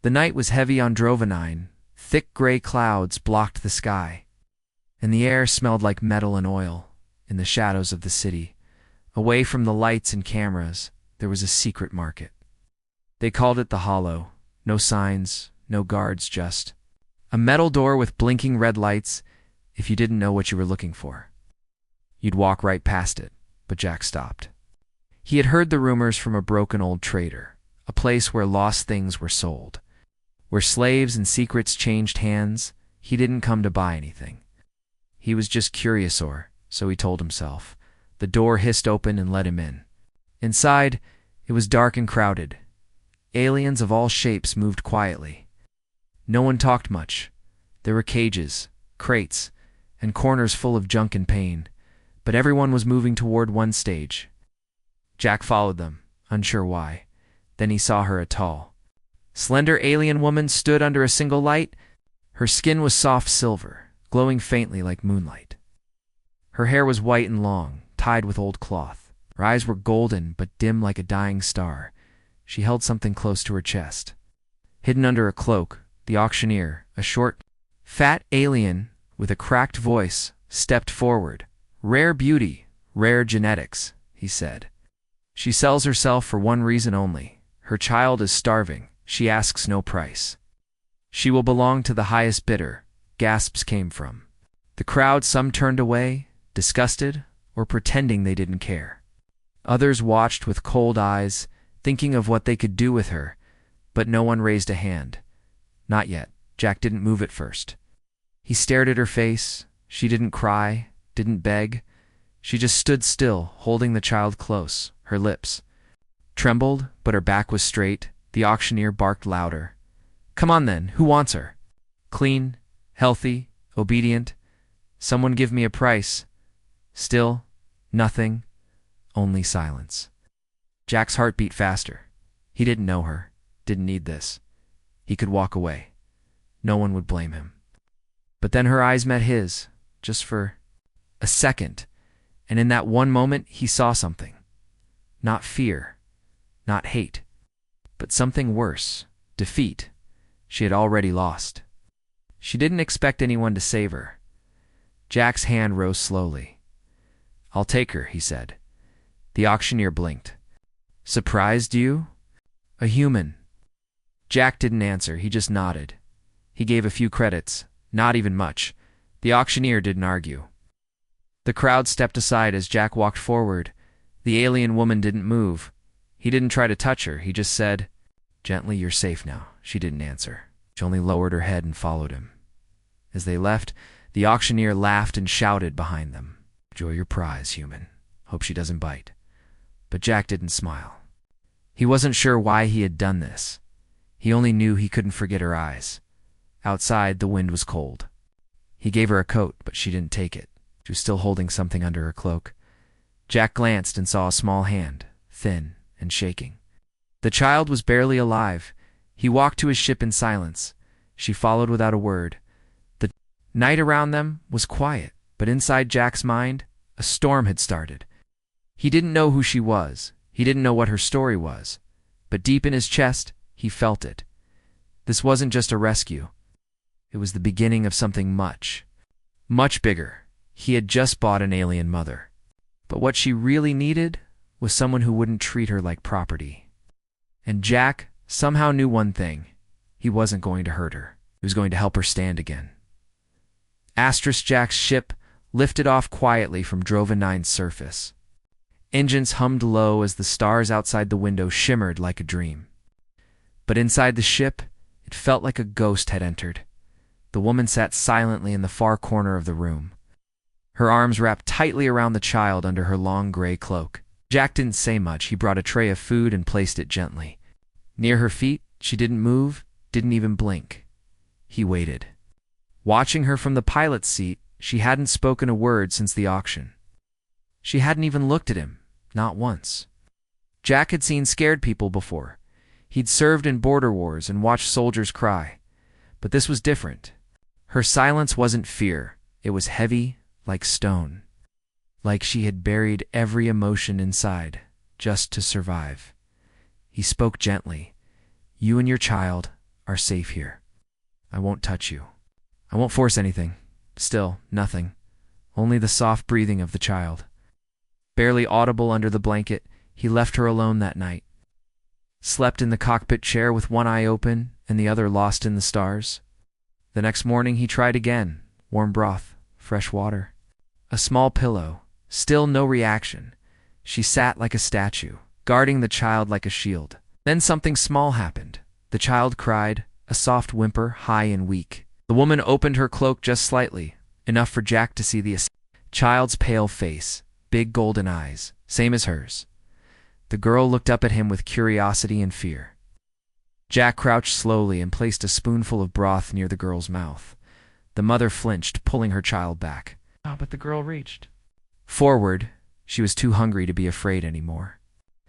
The night was heavy on Drovenine. Thick gray clouds blocked the sky, and the air smelled like metal and oil. In the shadows of the city, away from the lights and cameras, there was a secret market. They called it the Hollow. No signs, no guards, just a metal door with blinking red lights. If you didn't know what you were looking for, you'd walk right past it. But Jack stopped. He had heard the rumors from a broken old trader, a place where lost things were sold, where slaves and secrets changed hands. He didn't come to buy anything. He was just curious, or so he told himself. The door hissed open and let him in. Inside, it was dark and crowded. Aliens of all shapes moved quietly. No one talked much. There were cages, crates, and corners full of junk and pain, but everyone was moving toward one stage. Jack followed them, unsure why. Then he saw her, a tall, slender alien woman stood under a single light. Her skin was soft silver, glowing faintly like moonlight. Her hair was white and long, tied with old cloth. Her eyes were golden but dim like a dying star. She held something close to her chest. Hidden under a cloak, the auctioneer, a short, fat alien with a cracked voice, stepped forward. "Rare beauty, rare genetics," he said. "She sells herself for one reason only. Her child is starving. She asks no price. She will belong to the highest bidder." Gasps came from the crowd. Some turned away, disgusted, or pretending they didn't care. Others watched with cold eyes, thinking of what they could do with her, but no one raised a hand. Not yet. Jack didn't move at first. He stared at her face. She didn't cry, didn't beg. She just stood still, holding the child close. Her lips trembled, but her back was straight. The auctioneer barked louder. "Come on then, who wants her? Clean, healthy, obedient. Someone give me a price." Still, nothing, only silence. Jack's heart beat faster. He didn't know her, didn't need this. He could walk away. No one would blame him. But then her eyes met his, just for a second, and in that one moment he saw something. Not fear, not hate, but something worse, defeat. She had already lost. She didn't expect anyone to save her. Jack's hand rose slowly. "I'll take her," he said. The auctioneer blinked. "Surprised you? A human." Jack didn't answer, he just nodded. He gave a few credits, not even much. The auctioneer didn't argue. The crowd stepped aside as Jack walked forward. The alien woman didn't move. He didn't try to touch her, he just said, "Gently, you're safe now." She didn't answer. She only lowered her head and followed him. As they left, the auctioneer laughed and shouted behind them, "Enjoy your prize, human. Hope she doesn't bite." But Jack didn't smile. He wasn't sure why he had done this. He only knew he couldn't forget her eyes. Outside, the wind was cold. He gave her a coat, but she didn't take it. She was still holding something under her cloak. Jack glanced and saw a small hand, thin and shaking. The child was barely alive. He walked to his ship in silence. She followed without a word. The night around them was quiet, but inside Jack's mind, a storm had started. He didn't know who she was. He didn't know what her story was. But deep in his chest, he felt it. This wasn't just a rescue. It was the beginning of something much, much bigger. He had just bought an alien mother. But what she really needed was someone who wouldn't treat her like property. And Jack somehow knew one thing. He wasn't going to hurt her. He was going to help her stand again. Jack's ship lifted off quietly from Drovenine's surface. Engines hummed low as the stars outside the window shimmered like a dream. But inside the ship, it felt like a ghost had entered. The woman sat silently in the far corner of the room, her arms wrapped tightly around the child under her long gray cloak. Jack didn't say much. He brought a tray of food and placed it gently. Near her feet, she didn't move, didn't even blink. He waited. Watching her from the pilot's seat, she hadn't spoken a word since the auction. She hadn't even looked at him, not once. Jack had seen scared people before. He'd served in border wars and watched soldiers cry. But this was different. Her silence wasn't fear. It was heavy, like stone. Like she had buried every emotion inside, just to survive. He spoke gently. "You and your child are safe here. I won't touch you. I won't force anything. Still, nothing. Only the soft breathing of the child. Barely audible under the blanket, he left her alone that night. Slept in the cockpit chair with one eye open and the other lost in the stars. The next morning he tried again. Warm broth, fresh water. A small pillow. Still no reaction. She sat like a statue, guarding the child like a shield. Then something small happened. The child cried, a soft whimper, high and weak. The woman opened her cloak just slightly, enough for Jack to see the child's pale face, big golden eyes, same as hers. The girl looked up at him with curiosity and fear. Jack crouched slowly and placed a spoonful of broth near the girl's mouth. The mother flinched, pulling her child back. But the girl reached forward. She was too hungry to be afraid anymore.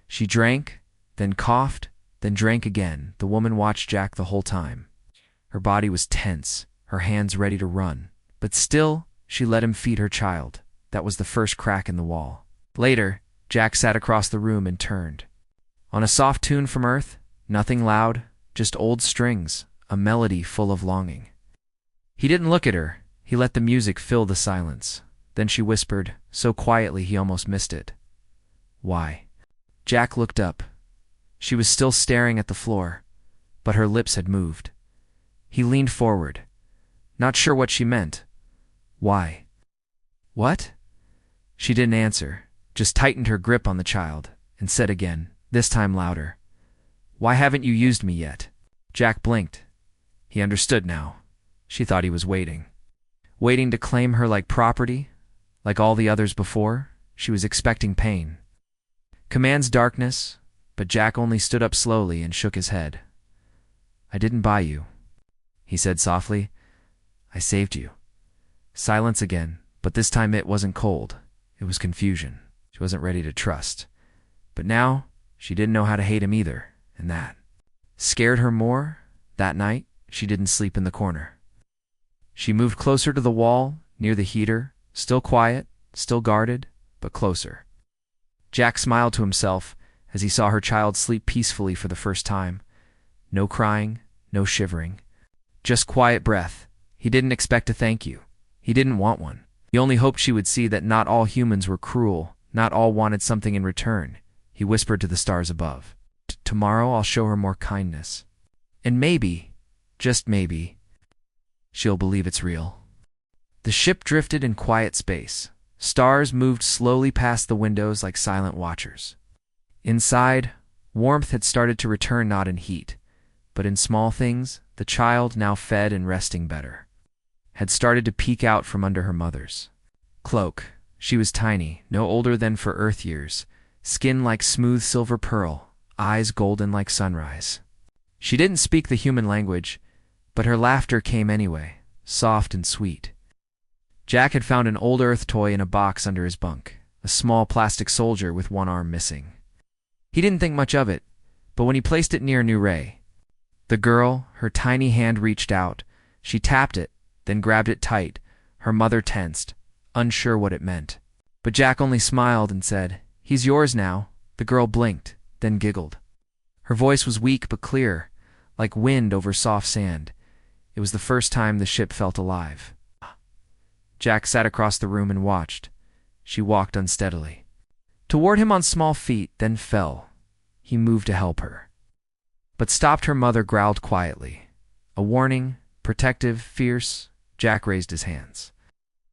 She drank, then coughed, then drank again. The woman watched Jack the whole time. Her body was tense, her hands ready to run. But still, she let him feed her child. That was the first crack in the wall. Later, Jack sat across the room and turned. On a soft tune from Earth, nothing loud, just old strings, a melody full of longing. He didn't look at her. He let the music fill the silence. Then she whispered, so quietly he almost missed it. Why? Jack looked up. She was still staring at the floor, but her lips had moved. He leaned forward, not sure what she meant. Why? What? She didn't answer, just tightened her grip on the child, and said again, this time louder, why haven't you used me yet? Jack blinked. He understood now. She thought he was waiting. Waiting to claim her like property, like all the others before. She was expecting pain. Commands darkness, but Jack only stood up slowly and shook his head. I didn't buy you, he said softly. I saved you. Silence again, but this time it wasn't cold. It was confusion. She wasn't ready to trust. But now, she didn't know how to hate him either, and that scared her more. That night, she didn't sleep in the corner. She moved closer to the wall, near the heater, still quiet, still guarded, but closer. Jack smiled to himself as he saw her child sleep peacefully for the first time. No crying, no shivering, just quiet breath. He didn't expect a thank you. He didn't want one. He only hoped she would see that not all humans were cruel, not all wanted something in return. He whispered to the stars above, tomorrow I'll show her more kindness. And maybe, just maybe, she'll believe it's real. The ship drifted in quiet space. Stars moved slowly past the windows like silent watchers. Inside, warmth had started to return, not in heat, but in small things. The child, now fed and resting better, had started to peek out from under her mother's cloak. She was tiny, no older than for Earth years, skin like smooth silver pearl, eyes golden like sunrise. She didn't speak the human language, but her laughter came anyway, soft and sweet. Jack had found an old Earth toy in a box under his bunk, a small plastic soldier with one arm missing. He didn't think much of it, but when he placed it near New Ray, the girl, her tiny hand reached out. She tapped it, then grabbed it tight. Her mother tensed, unsure what it meant. But Jack only smiled and said, he's yours now. The girl blinked, then giggled. Her voice was weak but clear, like wind over soft sand. It was the first time the ship felt alive. Jack sat across the room and watched. She walked unsteadily toward him on small feet, then fell. He moved to help her, but stopped. Her mother growled quietly. A warning, protective, fierce. Jack raised his hands,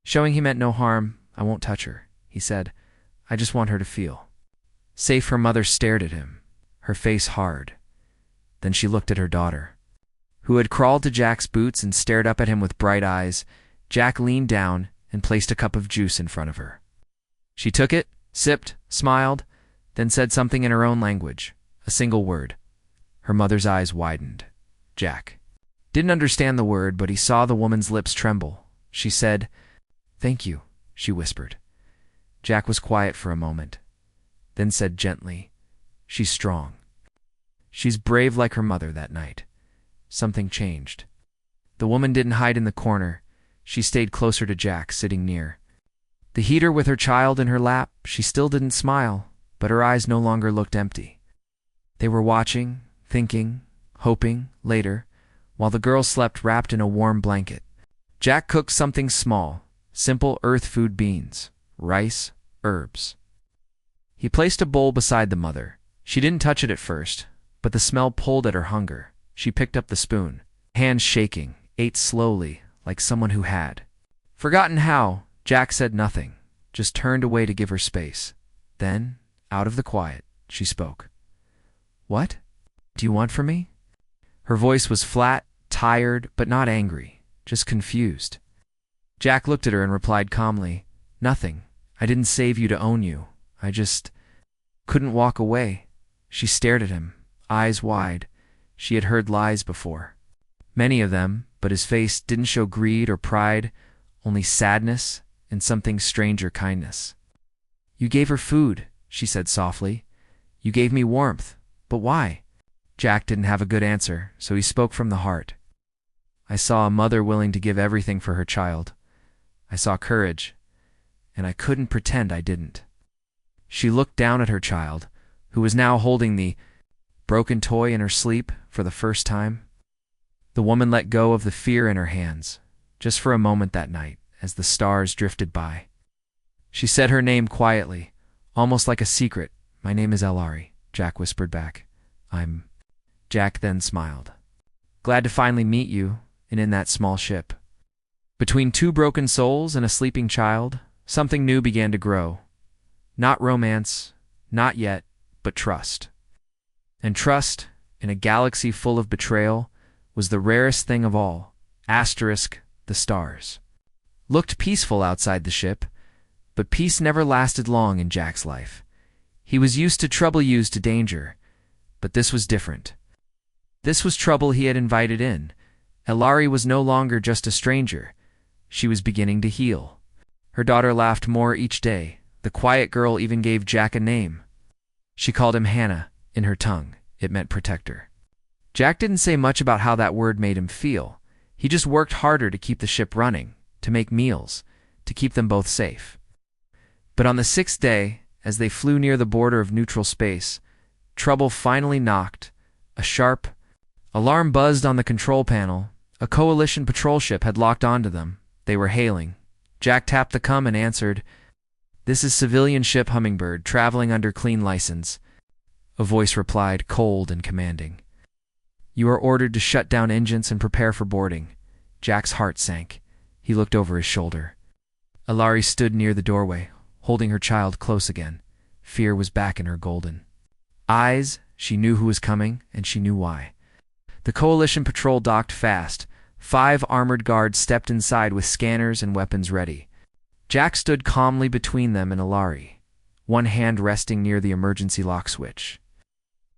showing he meant no harm. I won't touch her, he said. I just want her to feel safe. Her mother stared at him, her face hard. Then she looked at her daughter, who had crawled to Jack's boots and stared up at him with bright eyes. Jack leaned down and placed a cup of juice in front of her. She took it, sipped, smiled, then said something in her own language, a single word. Her mother's eyes widened. Jack didn't understand the word, but he saw the woman's lips tremble. She said, thank you, she whispered. Jack was quiet for a moment, then said gently, she's strong. She's brave like her mother that night. Something changed. The woman didn't hide in the corner. She stayed closer to Jack, sitting near the heater with her child in her lap. She still didn't smile, but her eyes no longer looked empty. They were watching, thinking, hoping. Later, while the girl slept wrapped in a warm blanket. Jack cooked something small, simple earth food: beans, rice, herbs. He placed a bowl beside the mother. She didn't touch it at first, but the smell pulled at her hunger. She picked up the spoon, hands shaking, ate slowly, like someone who had forgotten how. Jack said nothing, just turned away to give her space. Then, out of the quiet, she spoke. "What do you want from me?" Her voice was flat, tired, but not angry, just confused. Jack looked at her and replied calmly, "Nothing. I didn't save you to own you. I just couldn't walk away." She stared at him, eyes wide. She had heard lies before, many of them, but his face didn't show greed or pride, only sadness and something stranger: kindness. "You gave her food," she said softly. "You gave me warmth. But why?" Jack didn't have a good answer, so he spoke from the heart. "I saw a mother willing to give everything for her child. I saw courage, and I couldn't pretend I didn't." She looked down at her child, who was now holding the broken toy in her sleep for the first time. The woman let go of the fear in her hands, just for a moment that night, as the stars drifted by. She said her name quietly, almost like a secret. "My name is Elari," Jack whispered back. Jack then smiled. "Glad to finally meet you, and in that small ship." Between two broken souls and a sleeping child, something new began to grow. Not romance, not yet, but trust. And trust, in a galaxy full of betrayal, was the rarest thing of all. The stars looked peaceful outside the ship, but peace never lasted long in Jack's life. He was used to trouble, used to danger, but this was different. This was trouble he had invited in. Elari was no longer just a stranger. She was beginning to heal. Her daughter laughed more each day. The quiet girl even gave Jack a name. She called him Hannah. In her tongue, it meant protector. Jack didn't say much about how that word made him feel. He just worked harder to keep the ship running, to make meals, to keep them both safe. But on the 6th day, as they flew near the border of neutral space, trouble finally knocked. A sharp alarm buzzed on the control panel. A coalition patrol ship had locked onto them. They were hailing. Jack tapped the com and answered, "This is civilian ship Hummingbird, traveling under clean license." A voice replied, cold and commanding. "You are ordered to shut down engines and prepare for boarding." Jack's heart sank. He looked over his shoulder. Elari stood near the doorway, holding her child close again. Fear was back in her golden eyes. She knew who was coming, and she knew why. The coalition patrol docked fast. 5 armored guards stepped inside with scanners and weapons ready. Jack stood calmly between them and Elari, one hand resting near the emergency lock switch.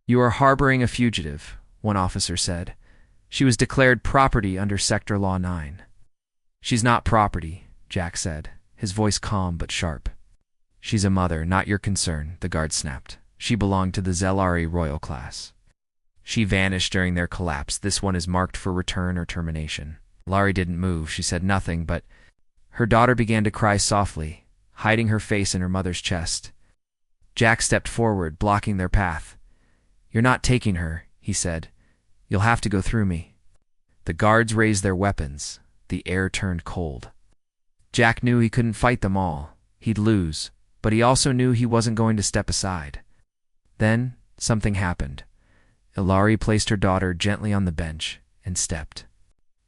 "You are harboring a fugitive," one officer said. "She was declared property under Sector Law 9. "She's not property," Jack said, his voice calm but sharp. "She's a mother, not your concern," the guard snapped. "She belonged to the Zelari Royal class. She vanished during their collapse. This one is marked for return or termination." Elari didn't move. She said nothing, but her daughter began to cry softly, hiding her face in her mother's chest. Jack stepped forward, blocking their path. "You're not taking her," he said. "You'll have to go through me." The guards raised their weapons. The air turned cold. Jack knew he couldn't fight them all. He'd lose, but he also knew he wasn't going to step aside. Then something happened. Elari placed her daughter gently on the bench and stepped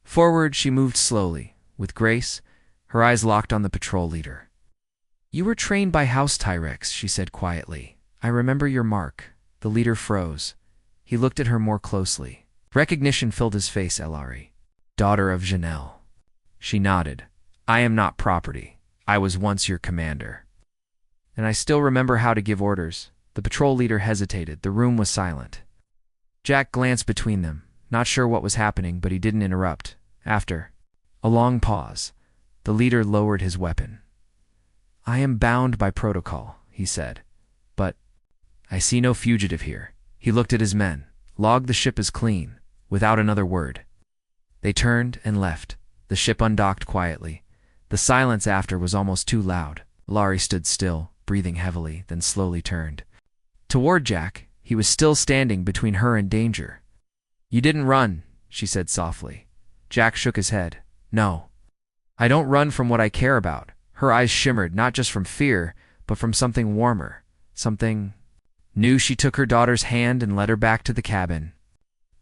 forward. She moved slowly, with grace, her eyes locked on the patrol leader. "You were trained by House Tyrex," she said quietly. "I remember your mark." The leader froze. He looked at her more closely. Recognition filled his face. "Elari, daughter of Janelle." She nodded. "I am not property. I was once your commander. And I still remember how to give orders." The patrol leader hesitated. The room was silent. Jack glanced between them, not sure what was happening, but he didn't interrupt. After a long pause, the leader lowered his weapon. "I am bound by protocol," he said, "but I see no fugitive here." He looked at his men. "Log the ship is clean," without another word. They turned and left. The ship undocked quietly. The silence after was almost too loud. Elari stood still, breathing heavily, then slowly turned toward Jack. He was still standing between her and danger. "You didn't run," she said softly. Jack shook his head. No. I don't run from what I care about. Her eyes shimmered, not just from fear, but from something warmer. Something new. She took her daughter's hand and led her back to the cabin.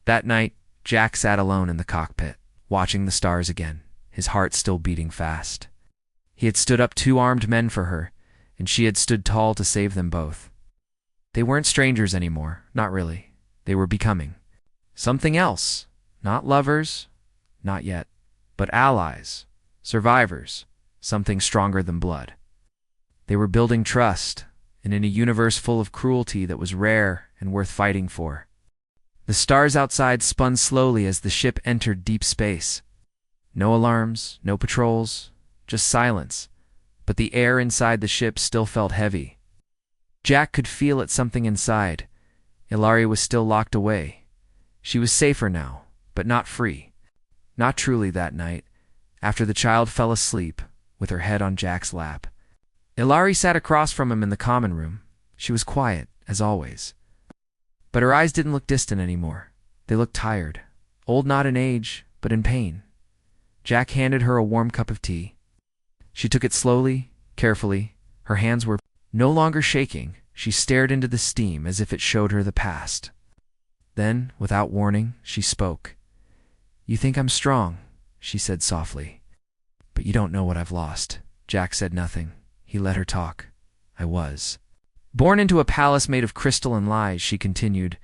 That night, Jack sat alone in the cockpit, watching the stars again, his heart still beating fast. He had stood up 2 armed men for her, and she had stood tall to save them both. They weren't strangers anymore, not really. They were becoming something else. Not lovers, not yet, but allies, survivors, something stronger than blood. They were building trust, and in a universe full of cruelty that was rare and worth fighting for. The stars outside spun slowly as the ship entered deep space. No alarms, no patrols, just silence, but the air inside the ship still felt heavy. Jack could feel it, something inside. Ilari was still locked away. She was safer now, but not free. Not truly that night, after the child fell asleep, with her head on Jack's lap. Ilari sat across from him in the common room. She was quiet, as always. But her eyes didn't look distant anymore. They looked tired, old not in age, but in pain. Jack handed her a warm cup of tea. She took it slowly, carefully. Her hands were no longer shaking. She stared into the steam as if it showed her the past. Then, without warning, she spoke. "You think I'm strong," she said softly. "But you don't know what I've lost." Jack said nothing. He let her talk. "I was born into a palace made of crystal and lies," she continued.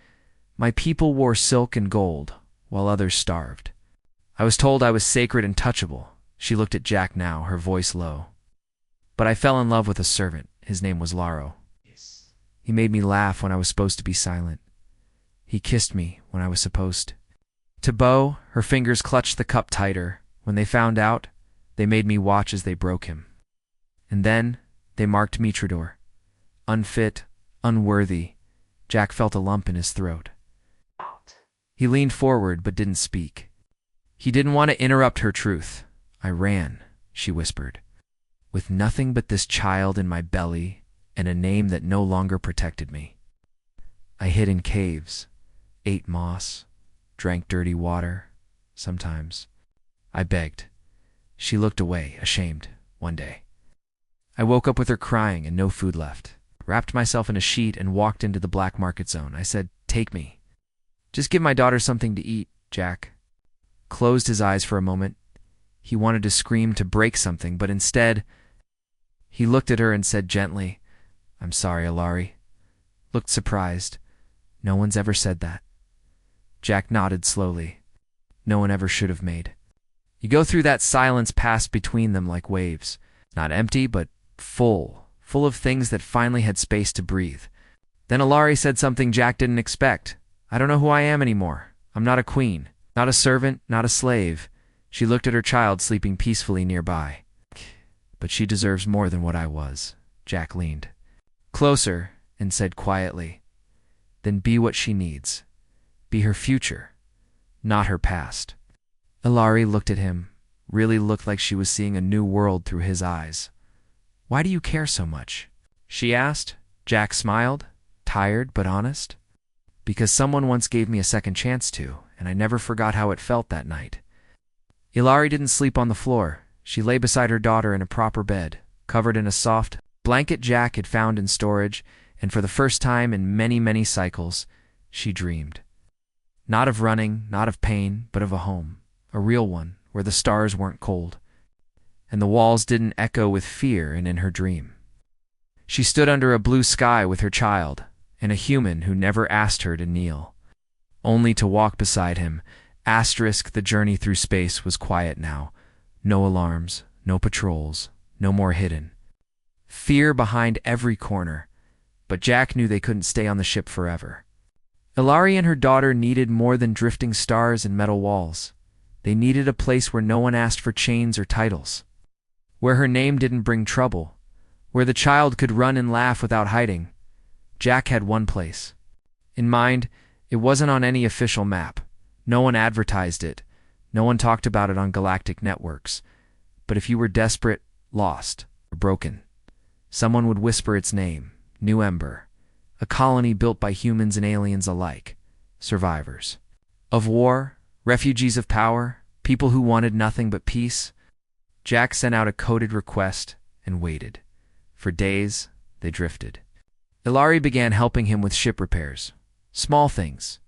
"My people wore silk and gold, while others starved. I was told I was sacred and touchable." She looked at Jack now, her voice low. "But I fell in love with a servant. His name was Laro. He made me laugh when I was supposed to be silent. He kissed me when I was supposed to bow." Her fingers clutched the cup tighter. "When they found out, they made me watch as they broke him. And then they marked Mitrador. Unfit, unworthy." Jack felt a lump in his throat. He leaned forward but didn't speak. He didn't want to interrupt her truth. "I ran," she whispered, "with nothing but this child in my belly and a name that no longer protected me. I hid in caves, ate moss, drank dirty water, sometimes. I begged." She looked away, ashamed, one day. "I woke up with her crying and no food left. Wrapped myself in a sheet and walked into the black market zone. I said, 'Take me. Just give my daughter something to eat.'" Jack closed his eyes for a moment. He wanted to scream, to break something, but instead, he looked at her and said gently, "I'm sorry, Ilari." Looked surprised. "No one's ever said that." Jack nodded slowly. No one ever should have made. You go through that silence passed between them like waves. Not empty, but full of things that finally had space to breathe. Then Ilari said something Jack didn't expect. "I don't know who I am anymore. I'm not a queen, not a servant, not a slave." She looked at her child sleeping peacefully nearby. "But she deserves more than what I was." Jack leaned closer and said quietly, "Then be what she needs. Be her future, not her past." Ilari looked at him, really looked like she was seeing a new world through his eyes. "Why do you care so much?" she asked. Jack smiled, tired but honest. "Because someone once gave me a second chance to, and I never forgot how it felt that night." Ilari didn't sleep on the floor. She lay beside her daughter in a proper bed, covered in a soft blanket Jack had found in storage, and for the first time in many, many cycles, she dreamed. Not of running, not of pain, but of a home, a real one, where the stars weren't cold, and the walls didn't echo with fear. And in her dream, she stood under a blue sky with her child, and a human who never asked her to kneel, only to walk beside him. The journey through space was quiet now. No alarms, no patrols, no more hidden fear behind every corner. But Jack knew they couldn't stay on the ship forever. Ilari and her daughter needed more than drifting stars and metal walls. They needed a place where no one asked for chains or titles, where her name didn't bring trouble, where the child could run and laugh without hiding. Jack had one place in mind. It wasn't on any official map. No one advertised it. No one talked about it on galactic networks. But if you were desperate, lost, or broken, someone would whisper its name. New Ember. A colony built by humans and aliens alike. Survivors of war, Refugees of power, people who wanted nothing but peace. Jack sent out a coded request and waited. For days, they drifted. Ilari began helping him with ship repairs. Small things.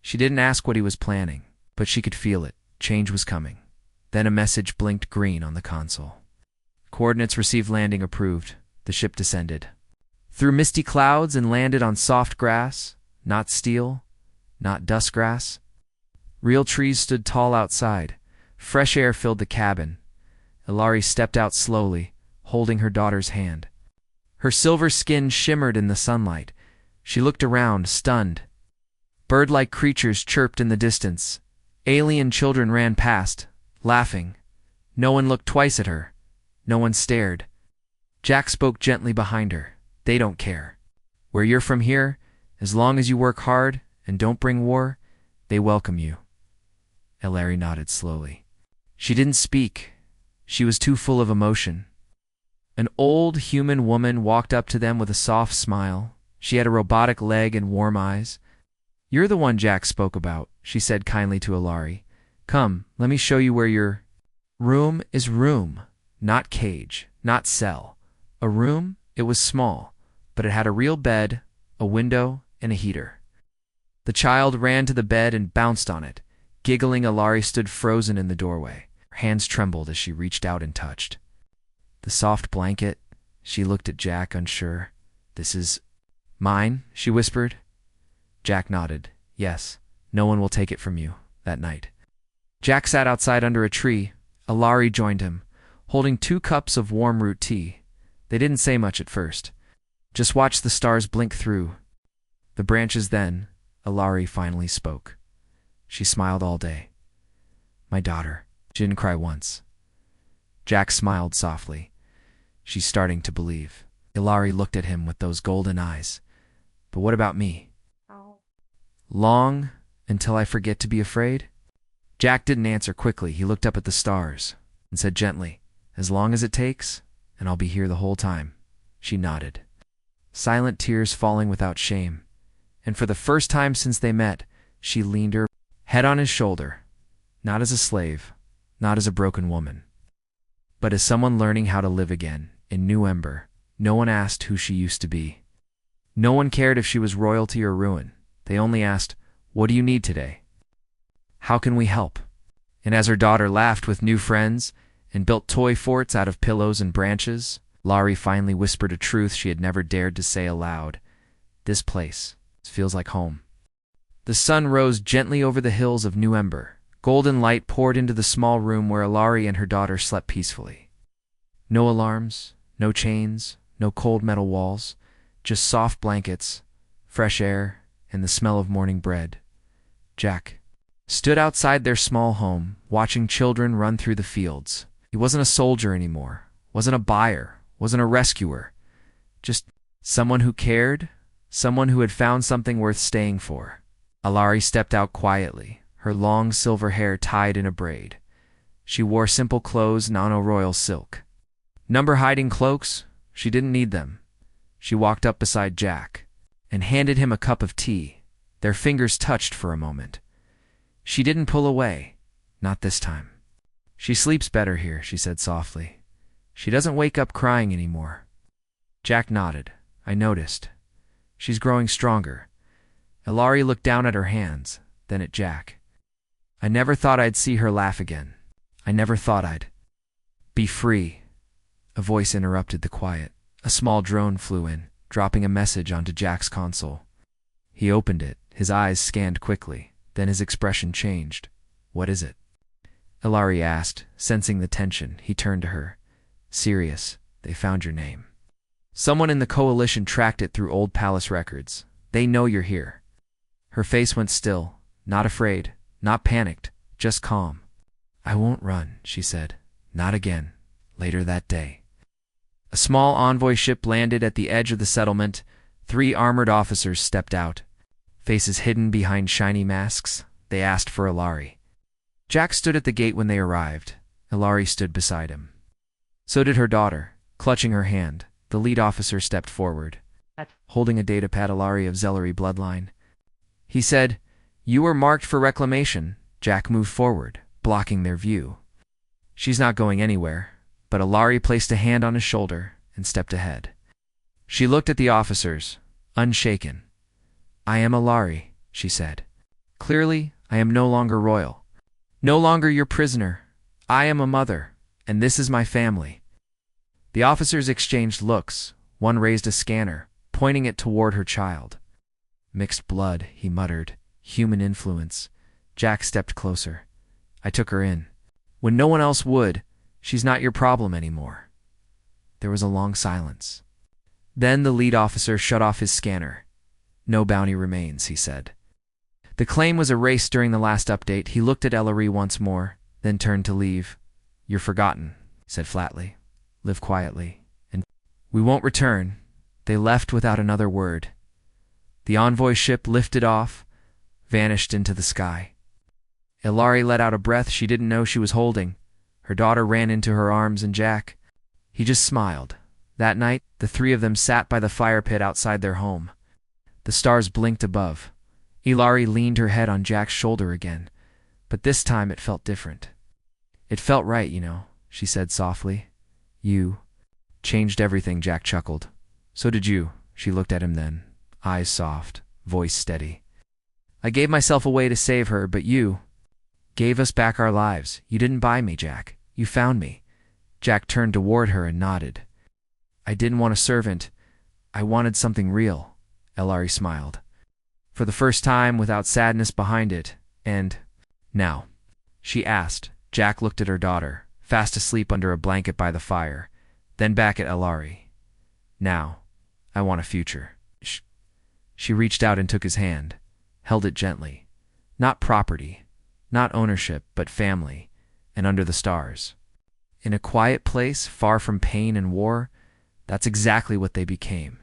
She didn't ask what he was planning, but she could feel it. Change was coming. Then a message blinked green on the console. Coordinates received, landing approved. The ship descended. Through misty clouds and landed on soft grass, not steel, not dust grass. Real trees stood tall outside. Fresh air filled the cabin. Ilari stepped out slowly, holding her daughter's hand. Her silver skin shimmered in the sunlight. She looked around, stunned. Bird-like creatures chirped in the distance. Alien children ran past, laughing. No one looked twice at her. No one stared. Jack spoke gently behind her. They don't care. Where you're from here, as long as you work hard and don't bring war, they welcome you. Ilari nodded slowly. She didn't speak. She was too full of emotion. An old human woman walked up to them with a soft smile. She had a robotic leg and warm eyes. You're the one Jack spoke about, she said kindly to Ilari. Come, let me show you where your room is. Room, not cage, not cell. A room, it was small, but it had a real bed, a window, and a heater. The child ran to the bed and bounced on it. Giggling, Ilari stood frozen in the doorway. Her hands trembled as she reached out and touched the soft blanket. She looked at Jack, unsure. This is mine, she whispered. Jack nodded. Yes, no one will take it from you that night. Jack sat outside under a tree. Ilari joined him, holding 2 cups of warm root tea. They didn't say much at first. Just watched the stars blink through the branches. Then Ilari finally spoke. She smiled all day. My daughter. She didn't cry once. Jack smiled softly. She's starting to believe. Ilari looked at him with those golden eyes. But what about me? Long until I forget to be afraid? Jack didn't answer quickly. He looked up at the stars and said gently, as long as it takes, and I'll be here the whole time. She nodded. Silent tears falling without shame. And for the first time since they met, she leaned her head on his shoulder, not as a slave, not as a broken woman, but as someone learning how to live again in New Ember. No one asked who she used to be. No one cared if she was royalty or ruin. They only asked, what do you need today? How can we help? And as her daughter laughed with new friends and built toy forts out of pillows and branches, Ilari finally whispered a truth she had never dared to say aloud. This place feels like home. The sun rose gently over the hills of New Ember. Golden light poured into the small room where Ilari and her daughter slept peacefully. No alarms, no chains, no cold metal walls, just soft blankets, fresh air, and the smell of morning bread. Jack stood outside their small home, watching children run through the fields. He wasn't a soldier anymore, wasn't a buyer, wasn't a rescuer, just someone who cared, someone who had found something worth staying for. Ilari stepped out quietly, her long silver hair tied in a braid. She wore simple clothes, nano-royal silk. Number-hiding cloaks? She didn't need them. She walked up beside Jack and handed him a cup of tea. Their fingers touched for a moment. She didn't pull away. Not this time. She sleeps better here, she said softly. She doesn't wake up crying anymore. Jack nodded. I noticed. She's growing stronger. Ilari looked down at her hands, then at Jack. I never thought I'd see her laugh again. I never thought I'd be free. A voice interrupted the quiet. A small drone flew in, dropping a message onto Jack's console. He opened it. His eyes scanned quickly. Then his expression changed. What is it? Ilari asked, sensing the tension. He turned to her. Sirius, they found your name. Someone in the coalition tracked it through old palace records. They know you're here. Her face went still, not afraid, not panicked, just calm. I won't run, she said. Not again. Later that day. A small envoy ship landed at the edge of the settlement. 3 armored officers stepped out. Faces hidden behind shiny masks, they asked for Ilari. Jack stood at the gate when they arrived. Ilari stood beside him. So did her daughter, clutching her hand. The lead officer stepped forward, holding a datapad. Ilari of Zellery bloodline. He said, You were marked for reclamation, Jack moved forward, blocking their view. She's not going anywhere, but Ilari placed a hand on his shoulder and stepped ahead. She looked at the officers, unshaken. I am Ilari, she said. Clearly, I am no longer royal. No longer your prisoner. I am a mother, and this is my family. The officers exchanged looks. One raised a scanner, pointing it toward her child. Mixed blood, he muttered. Human influence. Jack stepped closer. I took her in. When no one else would, she's not your problem anymore. There was a long silence. Then the lead officer shut off his scanner. No bounty remains, he said. The claim was erased during the last update. He looked at Ellery once more, then turned to leave. You're forgotten, he said flatly. Live quietly. And we won't return. They left without another word. The envoy ship lifted off, vanished into the sky. Ilari let out a breath she didn't know she was holding. Her daughter ran into her arms, and Jack, he just smiled. That night, the three of them sat by the fire pit outside their home. The stars blinked above. Ilari leaned her head on Jack's shoulder again, but this time it felt different. It felt right, you know, she said softly. You changed everything, Jack chuckled. So did you. She looked at him then, eyes soft, voice steady. I gave myself away to save her, but you gave us back our lives. You didn't buy me, Jack. You found me. Jack turned toward her and nodded. I didn't want a servant. I wanted something real, Ilari smiled. For the first time, without sadness behind it. And now, she asked. Jack looked at her daughter, fast asleep under a blanket by the fire, then back at Ilari. Now, I want a future. She reached out and took his hand, held it gently. Not property, not ownership, but family, and under the stars. In a quiet place, far from pain and war, that's exactly what they became.